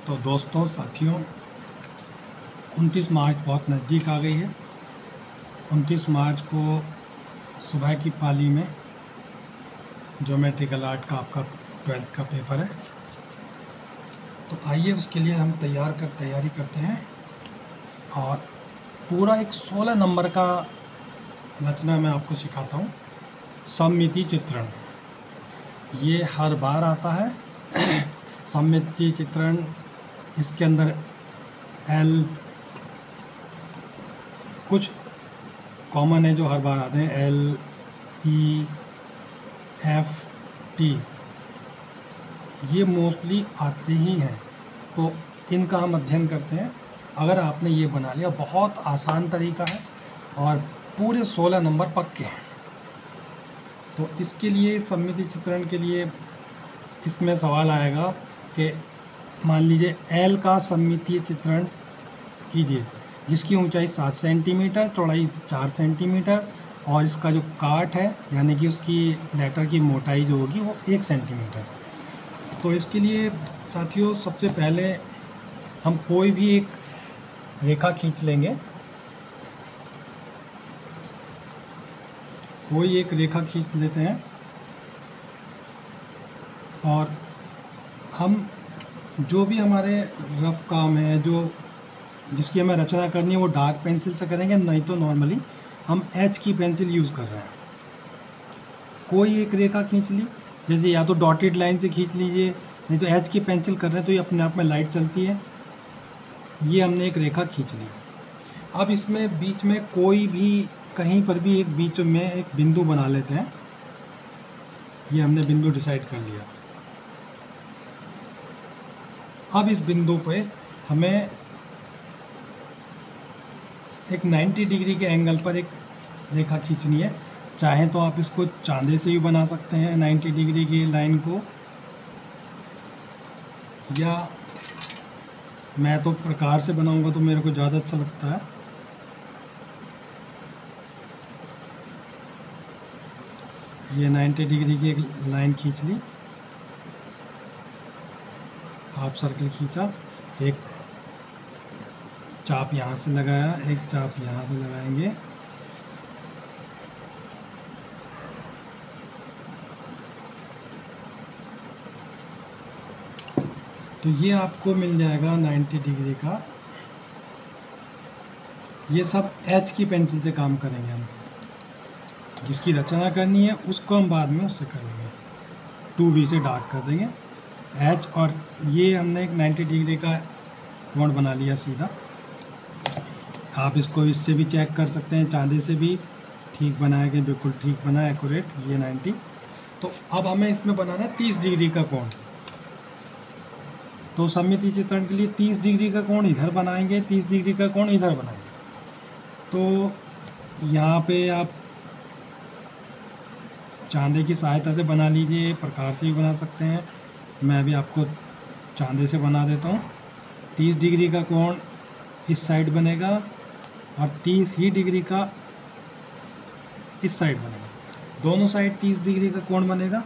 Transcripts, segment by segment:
तो दोस्तों साथियों 29 मार्च बहुत नज़दीक आ गई है। 29 मार्च को सुबह की पाली में ज्योमेट्रिकल आर्ट का आपका 12th का पेपर है। तो आइए उसके लिए हम तैयारी करते हैं। और पूरा एक 16 नंबर का रचना मैं आपको सिखाता हूँ। सममिति चित्रण ये हर बार आता है। सममिति चित्रण इसके अंदर एल कुछ कॉमन है जो हर बार आते हैं, एल ई एफ टी, ये मोस्टली आते ही हैं। तो इनका हम अध्ययन करते हैं। अगर आपने ये बना लिया, बहुत आसान तरीका है और पूरे 16 नंबर पक्के हैं। तो इसके लिए सममिति चित्रण के लिए इसमें सवाल आएगा कि मान लीजिए एल का सममितीय चित्रण कीजिए जिसकी ऊंचाई 7 सेंटीमीटर, चौड़ाई 4 सेंटीमीटर और इसका जो काट है यानी कि उसकी लेटर की मोटाई जो होगी वो 1 सेंटीमीटर। तो इसके लिए साथियों सबसे पहले हम कोई भी एक रेखा खींच लेंगे। कोई एक रेखा खींच लेते हैं और हम जो भी हमारे रफ काम है, जो जिसकी हमें रचना करनी है, वो डार्क पेंसिल से करेंगे, नहीं तो नॉर्मली हम एच की पेंसिल यूज़ कर रहे हैं। कोई एक रेखा खींच ली, जैसे या तो डॉटेड लाइन से खींच लीजिए, नहीं तो एच की पेंसिल कर रहे हैं तो ये अपने आप में लाइट चलती है। ये हमने एक रेखा खींच ली। अब इसमें बीच में कोई भी कहीं पर भी एक बीच में एक बिंदु बना लेते हैं। ये हमने बिंदु डिसाइड कर लिया। अब इस बिंदु पे हमें एक 90 डिग्री के एंगल पर एक रेखा खींचनी है। चाहे तो आप इसको चांदे से भी बना सकते हैं 90 डिग्री की लाइन को, या मैं तो प्रकार से बनाऊंगा तो मेरे को ज़्यादा अच्छा लगता है। ये 90 डिग्री की एक लाइन खींच ली, हाफ सर्कल खींचा, एक चाप यहाँ से लगाया, एक चाप यहाँ से लगाएंगे। तो ये आपको मिल जाएगा 90 डिग्री का। ये सब एच की पेंसिल से काम करेंगे हम। जिसकी रचना करनी है उसको हम बाद में उससे करेंगे, 2B से डार्क कर देंगे एच। और ये हमने एक 90 डिग्री का कोण बना लिया सीधा। आप इसको इससे भी चेक कर सकते हैं, चांदी से भी ठीक बनाया कि बिल्कुल ठीक बना, एक्यूरेट। ये 90। तो अब हमें इसमें बनाना है 30 डिग्री का कोण। तो सममिति चित्रण के लिए 30 डिग्री का कोण इधर बनाएंगे, 30 डिग्री का कोण इधर बनाएंगे। तो यहाँ पे आप चांदे की सहायता से बना लीजिए, प्रकार से भी बना सकते हैं। मैं भी आपको चांदे से बना देता हूँ। 30 डिग्री का कोण इस साइड बनेगा और 30 ही डिग्री का इस साइड बनेगा। दोनों साइड 30 डिग्री का कोण बनेगा।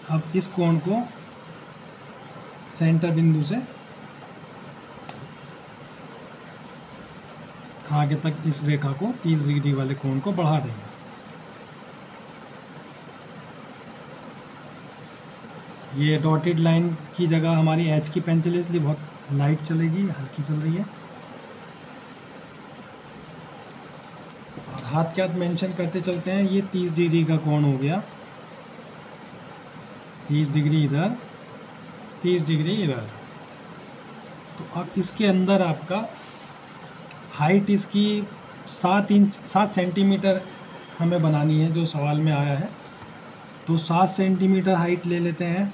अब इस कोण को सेंटर बिंदु से आगे तक इस रेखा को 30 डिग्री वाले कोण को बढ़ा देंगे। ये डॉटेड लाइन की जगह हमारी एच की पेंसिल है, इसलिए बहुत लाइट चलेगी, हल्की चल रही है। और हाथ के हाथ मेंशन करते चलते हैं। ये 30 डिग्री का कोण हो गया, 30 डिग्री इधर, 30 डिग्री इधर। तो अब इसके अंदर आपका हाइट इसकी 7 सेंटीमीटर हमें बनानी है, जो सवाल में आया है। तो 7 सेंटीमीटर हाइट ले लेते हैं।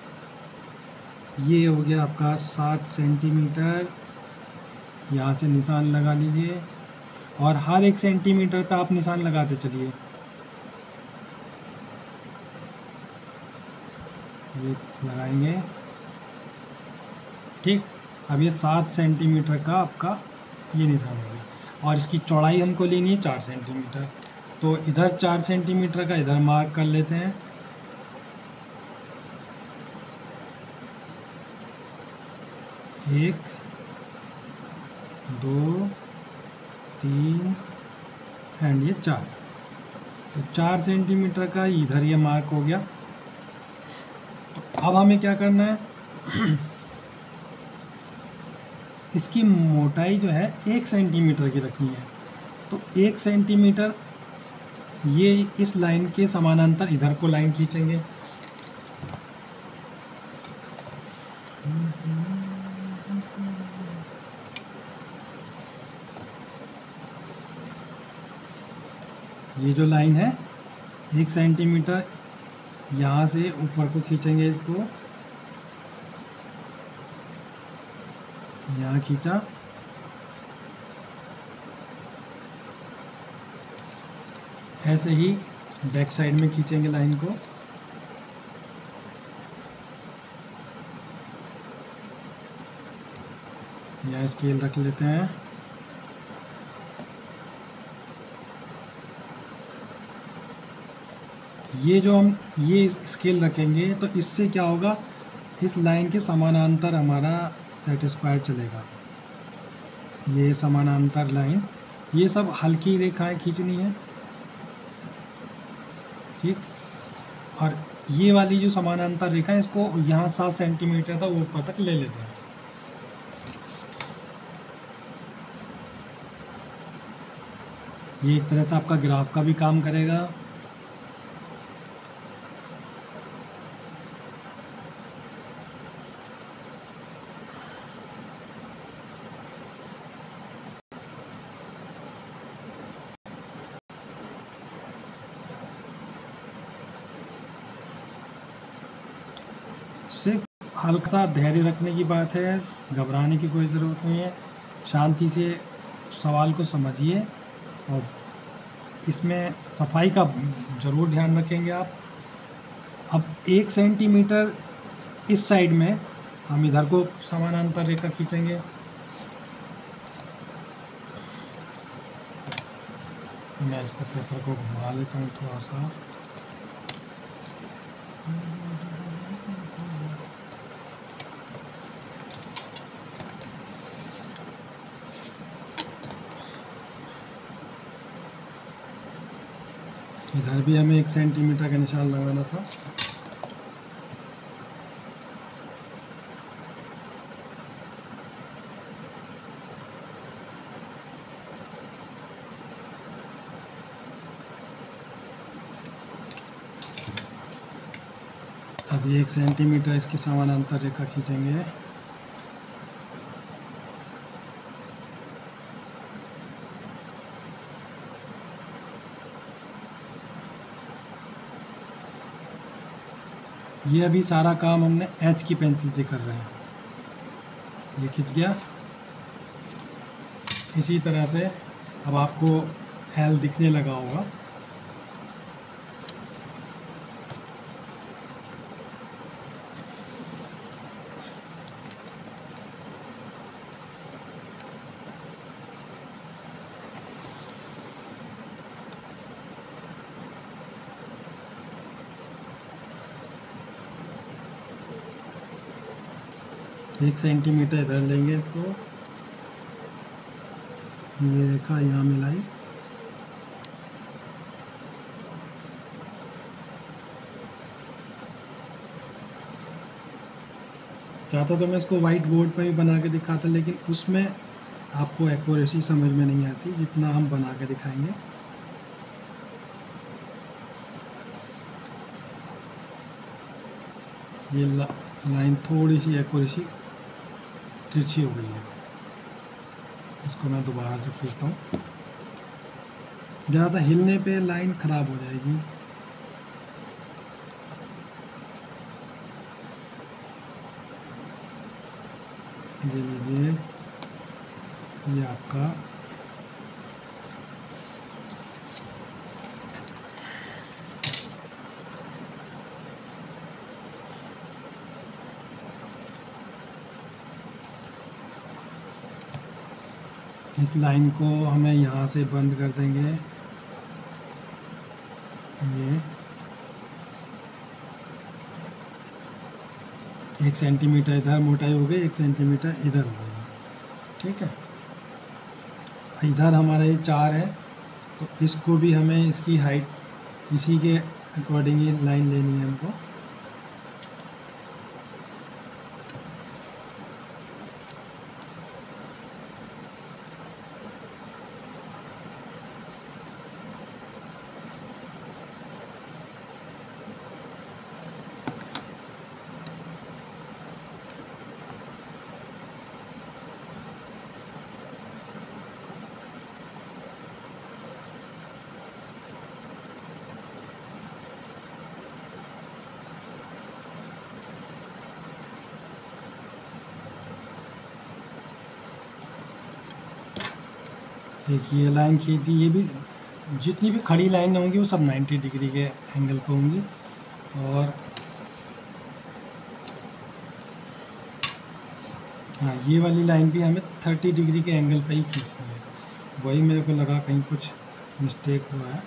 ये हो गया आपका 7 सेंटीमीटर। यहाँ से निशान लगा लीजिए और हर 1 सेंटीमीटर पे आप निशान लगाते चलिए। ये लगाएंगे, ठीक। अब ये 7 सेंटीमीटर का आपका ये निशान हो गया। और इसकी चौड़ाई हमको लेनी है 4 सेंटीमीटर। तो इधर 4 सेंटीमीटर का इधर मार्क कर लेते हैं। 1 2 3 एंड ये 4। तो 4 सेंटीमीटर का इधर ये मार्क हो गया। तो अब हमें क्या करना है, इसकी मोटाई जो है 1 सेंटीमीटर की रखनी है। तो 1 सेंटीमीटर ये इस लाइन के समानांतर इधर को लाइन खींचेंगे। ये जो लाइन है 1 सेंटीमीटर यहाँ से ऊपर को खींचेंगे, इसको यहाँ खींचा, ऐसे ही बैक साइड में खींचेंगे लाइन को। यहाँ स्केल रख लेते हैं। ये जो हम ये स्केल रखेंगे तो इससे क्या होगा, इस लाइन के समानांतर हमारा सेट स्क्वायर चलेगा। ये समानांतर लाइन, ये सब हल्की रेखाएं खींचनी है, ठीक। और ये वाली जो समानांतर रेखा है इसको यहाँ 7 सेंटीमीटर तक ऊपर तक ले लेते हैं। ये एक तरह से आपका ग्राफ का भी काम करेगा। सिर्फ हल्का सा धैर्य रखने की बात है, घबराने की कोई ज़रूरत नहीं है। शांति से सवाल को समझिए और इसमें सफाई का ज़रूर ध्यान रखेंगे आप। अब 1 सेंटीमीटर इस साइड में हम इधर को समानांतर रेखा खींचेंगे। मैं इसको पेपर को घुमा लेता हूँ थोड़ा सा। इधर भी हमें 1 सेंटीमीटर का निशान लगाना था। अभी 1 सेंटीमीटर इसके समानांतर रेखा खींचेंगे। ये अभी सारा काम हमने एच की पेंसिल से कर रहे हैं। ये खिंच गया। इसी तरह से अब आपको एल दिखने लगा होगा। एक सेंटीमीटर इधर लेंगे इसको, ये रेखा यहाँ मिलाई, चाहता तो मैं इसको वाइट बोर्ड पर भी बना के दिखाता, लेकिन उसमें आपको एक्यूरेसी समझ में नहीं आती जितना हम बना के दिखाएंगे। ये लाइन थोड़ी सी एक्यूरेसी तिरछी हो गई है, इसको मैं दोबारा से खींचता हूँ। ज़्यादा हिलने पे लाइन ख़राब हो जाएगी। ये लीजिए, ये आपका इस लाइन को हमें यहाँ से बंद कर देंगे। ये 1 सेंटीमीटर इधर मोटाई हो गई, 1 सेंटीमीटर इधर हो गई। ठीक है, इधर हमारा ये 4 है, तो इसको भी हमें इसकी हाइट इसी के अकॉर्डिंग ही लाइन लेनी है हमको। एक ये लाइन खींच दी, ये भी जितनी भी खड़ी लाइन होंगी वो सब 90 डिग्री के एंगल पर होंगी। और हाँ, ये वाली लाइन भी हमें 30 डिग्री के एंगल पे ही खींचनी है। वही मेरे को लगा कहीं कुछ मिस्टेक हुआ है।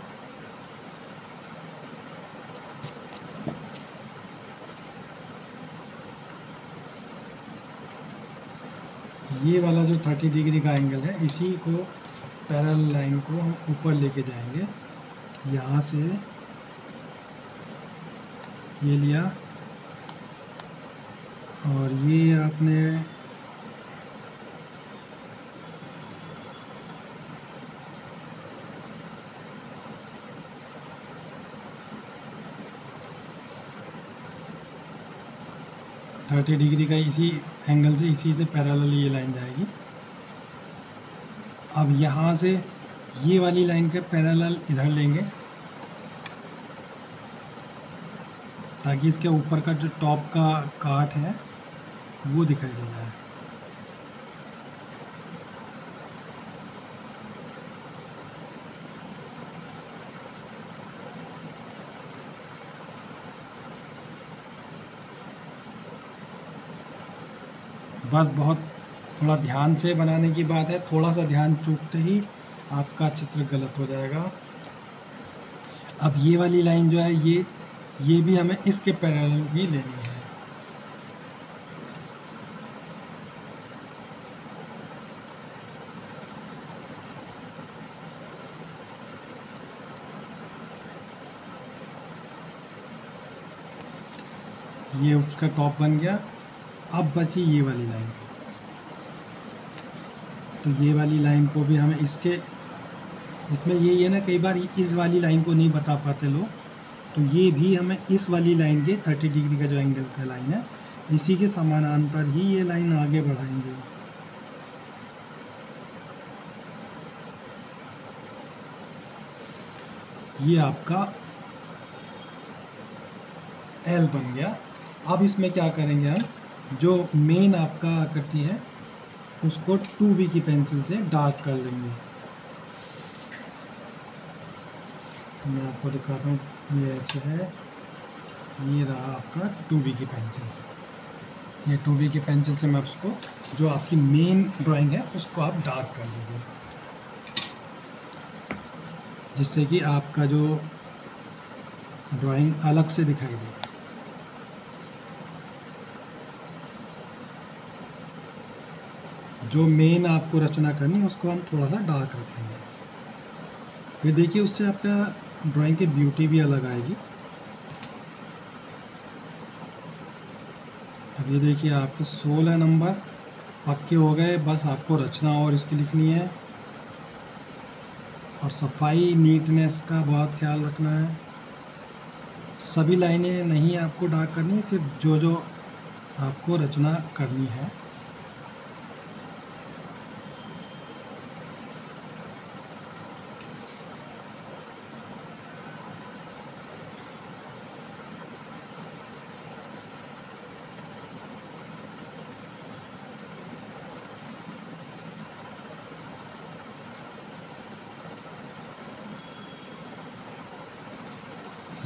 ये वाला जो 30 डिग्री का एंगल है, इसी को पैरेलल लाइन को हम ऊपर लेके जाएंगे। यहाँ से ये लिया और ये आपने थर्टी डिग्री का इसी एंगल से, इसी से पैरेलल ये लाइन जाएगी। अब यहाँ से ये वाली लाइन के पैरेलल इधर लेंगे ताकि इसके ऊपर का जो टॉप का काट है वो दिखाई दे जाए। बस बहुत थोड़ा ध्यान से बनाने की बात है, थोड़ा सा ध्यान चूकते ही आपका चित्र गलत हो जाएगा। अब ये वाली लाइन जो है ये भी हमें इसके पैरेलल ही लेनी है। ये उसका टॉप बन गया। अब बची ये वाली लाइन, तो ये वाली लाइन को भी हमें इसमें ये ना, कई बार इस वाली लाइन को नहीं बता पाते लोग, तो ये भी हमें इस वाली लाइन के 30 डिग्री का जो एंगल का लाइन है, इसी के समानांतर ही ये लाइन आगे बढ़ाएंगे। ये आपका एल बन गया। अब इसमें क्या करेंगे हम, जो मेन आपका आकृति है उसको 2B की पेंसिल से डार्क कर लेंगे। मैं आपको दिखाता हूँ, ये ऐसे है, ये रहा आपका 2B की पेंसिल। ये 2B की पेंसिल से मैं उसको, जो आपकी मेन ड्राइंग है उसको आप डार्क कर लीजिए, जिससे कि आपका जो ड्राइंग अलग से दिखाई दे। जो मेन आपको रचना करनी है उसको हम थोड़ा सा डार्क रखेंगे। फिर देखिए उससे आपका ड्राइंग की ब्यूटी भी अलग आएगी। अब ये देखिए आपके 16 नंबर पक्के हो गए। बस आपको रचना और इसकी लिखनी है, और सफाई नीटनेस का बहुत ख्याल रखना है। सभी लाइनें नहीं आपको डार्क करनी है, सिर्फ जो जो आपको रचना करनी है।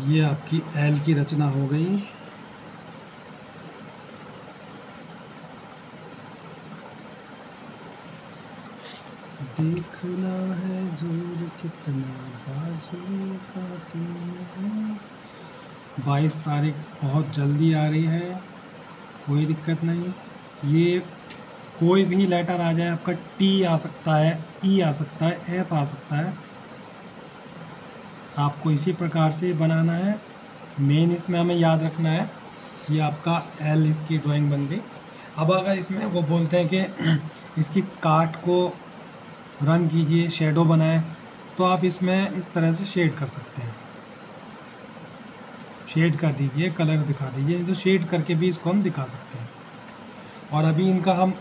ये आपकी एल की रचना हो गई। देखना है जोर कितना बाजुए का दिन है। 22 तारीख बहुत जल्दी आ रही है, कोई दिक्कत नहीं। ये कोई भी लेटर आ जाए आपका, टी आ सकता है, ई आ सकता है, एफ आ सकता है, आपको इसी प्रकार से बनाना है। मेन इसमें हमें याद रखना है, ये आपका एल इसकी ड्राइंग बन गई। अब अगर इसमें वो बोलते हैं कि इसकी काट को रंग कीजिए, शेडो बनाएं, तो आप इसमें इस तरह से शेड कर सकते हैं। शेड कर दीजिए, कलर दिखा दीजिए, तो शेड करके भी इसको हम दिखा सकते हैं। और अभी इनका हम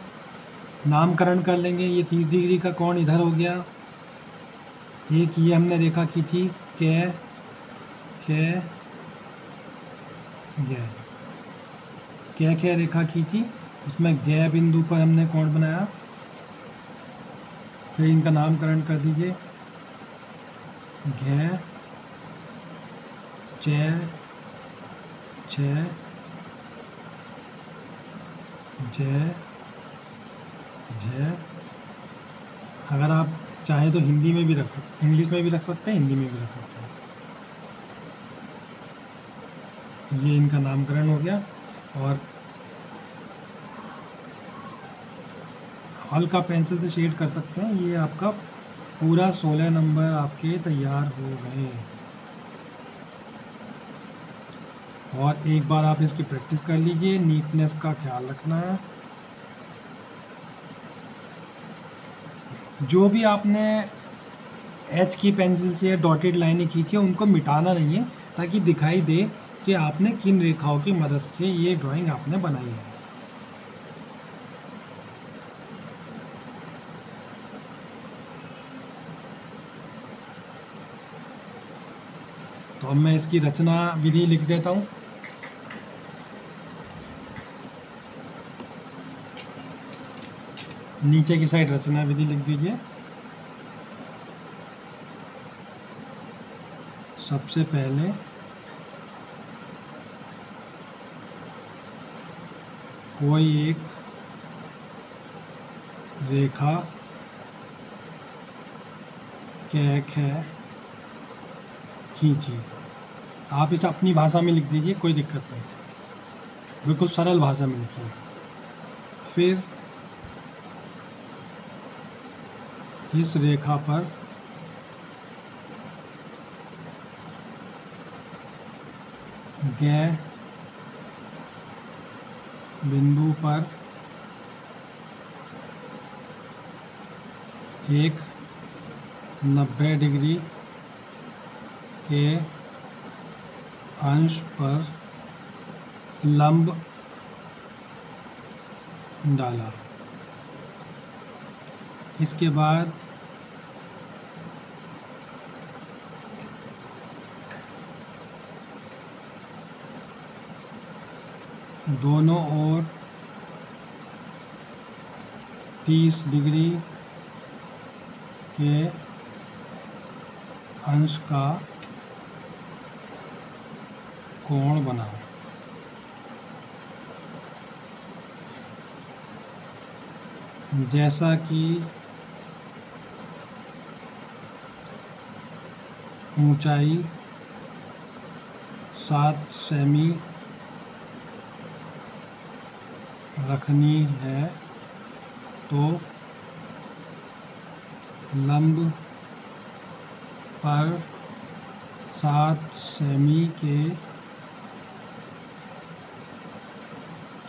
नामकरण कर लेंगे। ये 30 डिग्री का कोण इधर हो गया, एक ये हमने रेखा खींची, कै कै गै, कै कै रेखा खींची, उसमें गै बिंदु पर हमने कोण बनाया। फिर इनका नामकरण कर दीजिए, घै चै छै जै झै। अगर आप चाहें तो हिंदी में भी रख सकते, इंग्लिश में भी रख सकते हैं, हिंदी में भी रख सकते हैं। ये इनका नामकरण हो गया। और हल्का पेंसिल से शेड कर सकते हैं। ये आपका पूरा 16 नंबर आपके तैयार हो गए। और एक बार आप इसकी प्रैक्टिस कर लीजिए, नीटनेस का ख्याल रखना है। जो भी आपने एच की पेंसिल से डॉटेड लाइनें खींची उनको मिटाना नहीं है, ताकि दिखाई दे कि आपने किन रेखाओं की मदद से ये ड्राइंग आपने बनाई है। तो अब मैं इसकी रचना विधि लिख देता हूँ। नीचे की साइड रचना विधि लिख दीजिए। सबसे पहले कोई एक रेखा कै कै खींची। आप इसे अपनी भाषा में लिख दीजिए, कोई दिक्कत नहीं, बिल्कुल सरल भाषा में लिखिए। फिर इस रेखा पर गै बिंदु पर एक 90 डिग्री के अंश पर लंब डाला। इसके बाद दोनों ओर 30 डिग्री के अंश का कोण बनाओ। जैसा कि ऊंचाई 7 सेमी रखनी है, तो लंब पर 7 सेमी के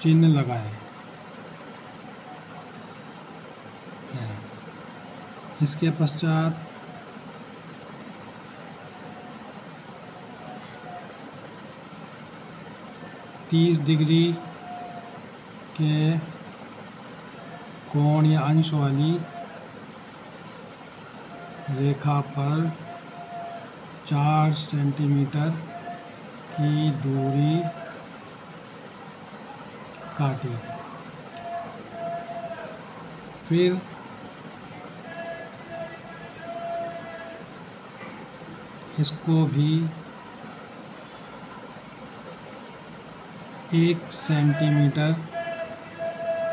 चिन्ह लगाएं। इसके पश्चात तीस डिग्री के कोण या अंश वाली रेखा पर 4 सेंटीमीटर की दूरी काटी। फिर इसको भी 1 सेंटीमीटर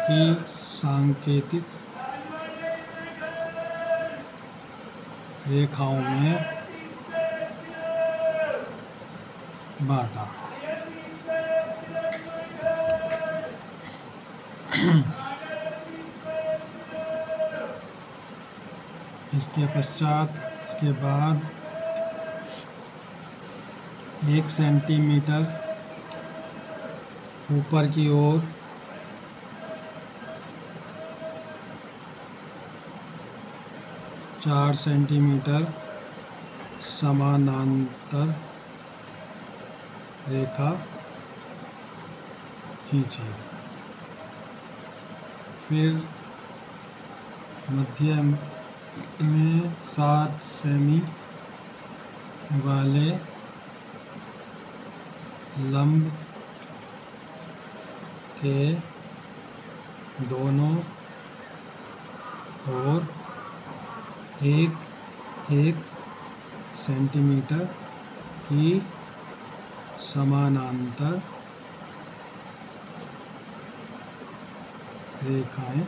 की सांकेतिक रेखाओं में बांटा। इसके पश्चात इसके बाद 1 सेंटीमीटर ऊपर की ओर 4 सेंटीमीटर समानांतर रेखा खींचिए। फिर मध्य में 7 सेमी वाले लंब के दोनों ओर 1 सेंटीमीटर की समानांतर रेखाएं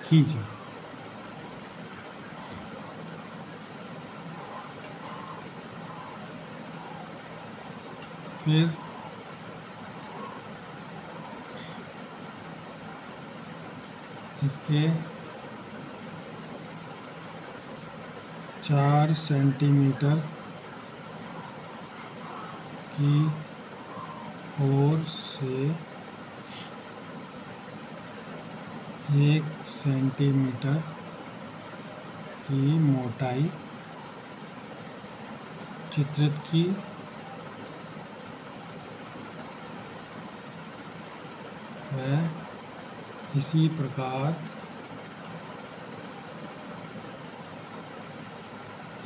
खींचिए। फिर इसके 4 सेंटीमीटर की ओर से 1 सेंटीमीटर की मोटाई चित्रित की। वह इसी प्रकार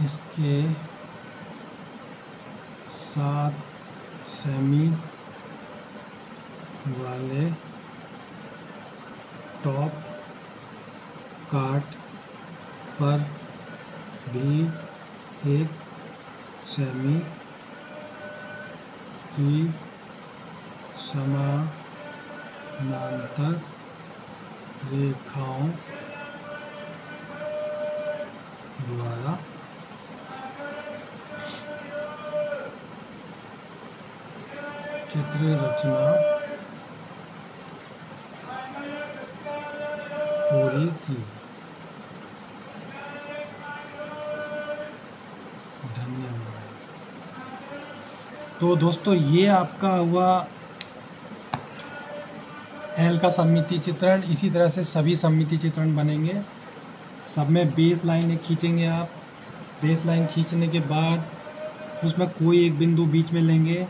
इसके 7 सेमी वाले टॉप काट पर भी 1 सेमी की समानांतर रेखाओं द्वारा चित्र रचना पूरी की। धन्यवाद। तो दोस्तों ये आपका हुआ एल का सममिति चित्रण। इसी तरह से सभी सममिति चित्रण बनेंगे। सब में बेस लाइन खींचेंगे आप। बेस लाइन खींचने के बाद उसमें कोई एक बिंदु बीच में लेंगे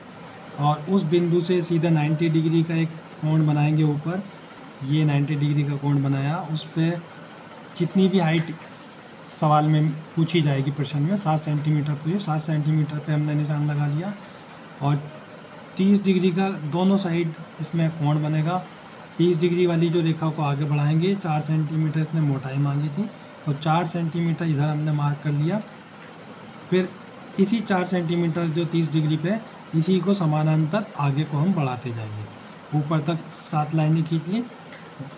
और उस बिंदु से सीधा 90 डिग्री का एक कोण बनाएंगे ऊपर। ये 90 डिग्री का कोण बनाया, उस पर जितनी भी हाइट सवाल में पूछी जाएगी प्रश्न में 7 सेंटीमीटर पूछे, 7 सेंटीमीटर पे हमने निशान लगा लिया और 30 डिग्री का दोनों साइड इसमें कोण बनेगा। 30 डिग्री वाली जो रेखा को आगे बढ़ाएंगे। 4 सेंटीमीटर इसने मोटाई मांगी थी तो 4 सेंटीमीटर इधर हमने मार्क कर लिया। फिर इसी 4 सेंटीमीटर जो 30 डिग्री पे इसी को समानांतर आगे को हम बढ़ाते जाएंगे। ऊपर तक 7 लाइनें खींच ली।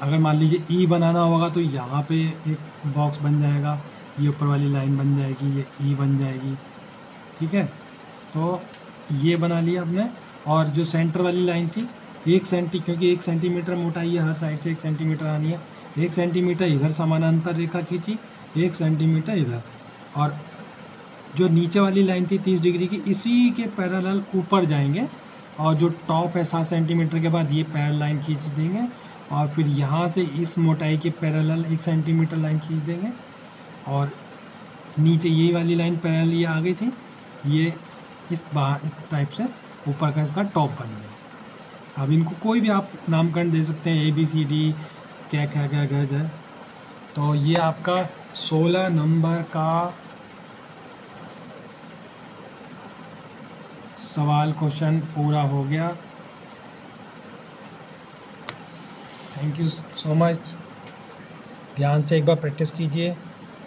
अगर मान लीजिए ई बनाना होगा तो यहाँ पे एक बॉक्स बन जाएगा, ये ऊपर वाली लाइन बन जाएगी, ये ई बन जाएगी। ठीक है, तो ये बना लिया हमने। और जो सेंटर वाली लाइन थी क्योंकि 1 सेंटीमीटर मोटाई है, हर साइड से 1 सेंटीमीटर आनी है। 1 सेंटीमीटर इधर समानांतर रेखा खींची, 1 सेंटीमीटर इधर। और जो नीचे वाली लाइन थी 30 डिग्री की, इसी के पैरेलल ऊपर जाएंगे और जो टॉप है 7 सेंटीमीटर के बाद ये पैरेलल लाइन खींच देंगे और फिर यहाँ से इस मोटाई के पैरेलल 1 सेंटीमीटर लाइन खींच देंगे और नीचे यही वाली लाइन पैरेलल ये आ गई थी, ये इस टाइप से ऊपर का इसका टॉप बन गया। अब इनको कोई भी आप नामकरण दे सकते हैं, ABCD क्या क्या क्या क्या जाए। तो ये आपका 16 नंबर का सवाल क्वेश्चन पूरा हो गया। Thank you so much. ध्यान से एक बार प्रैक्टिस कीजिए।